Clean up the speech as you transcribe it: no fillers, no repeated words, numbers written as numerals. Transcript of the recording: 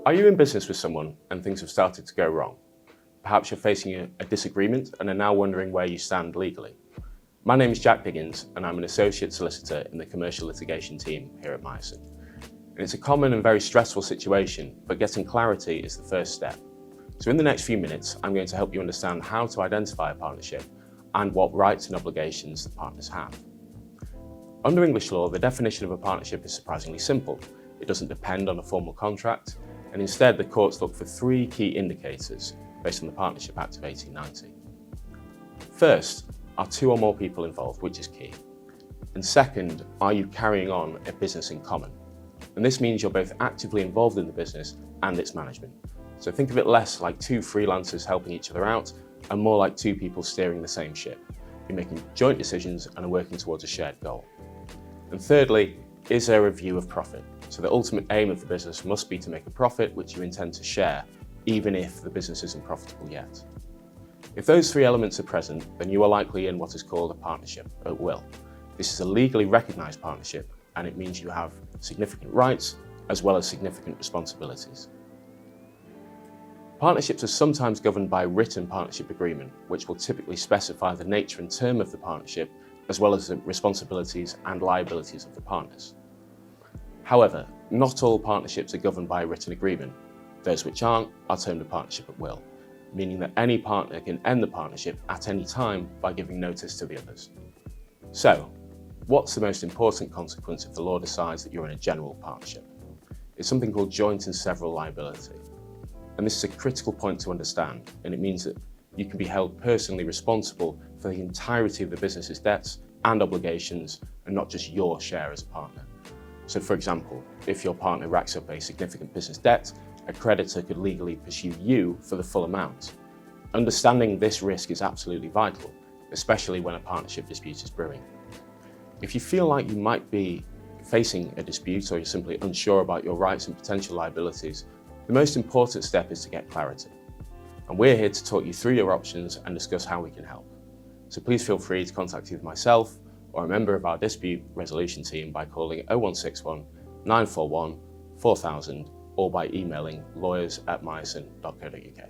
Are you in business with someone and things have started to go wrong? Perhaps you're facing a disagreement and are now wondering where you stand legally. My name is Jack Diggines and I'm an Associate Solicitor in the Commercial Litigation team here at Myerson. And it's a common and very stressful situation, but getting clarity is the first step. So in the next few minutes, I'm going to help you understand how to identify a partnership and what rights and obligations the partners have. Under English law, the definition of a partnership is surprisingly simple. It doesn't depend on a formal contract, and instead the courts look for three key indicators based on the Partnership Act of 1890. First, are two or more people involved, which is key. And second, are you carrying on a business in common? And this means you're both actively involved in the business and its management. So think of it less like two freelancers helping each other out and more like two people steering the same ship. You're making joint decisions and are working towards a shared goal. And thirdly, is there a view of profit? So the ultimate aim of the business must be to make a profit which you intend to share, even if the business isn't profitable yet. If those three elements are present, then you are likely in what is called a partnership at will. This is a legally recognised partnership, and it means you have significant rights as well as significant responsibilities. Partnerships are sometimes governed by a written partnership agreement, which will typically specify the nature and term of the partnership, as well as the responsibilities and liabilities of the partners. However, not all partnerships are governed by a written agreement. Those which aren't are termed a partnership at will, meaning that any partner can end the partnership at any time by giving notice to the others. So, what's the most important consequence if the law decides that you're in a general partnership? It's something called joint and several liability. And this is a critical point to understand, and it means that you can be held personally responsible for the entirety of the business's debts and obligations, and not just your share as a partner. So for example, if your partner racks up a significant business debt, a creditor could legally pursue you for the full amount. Understanding this risk is absolutely vital, especially when a partnership dispute is brewing. If you feel like you might be facing a dispute or you're simply unsure about your rights and potential liabilities, the most important step is to get clarity. And we're here to talk you through your options and discuss how we can help. So please feel free to contact either myself or a member of our dispute resolution team by calling 0161 941 4000 or by emailing lawyers@myerson.co.uk.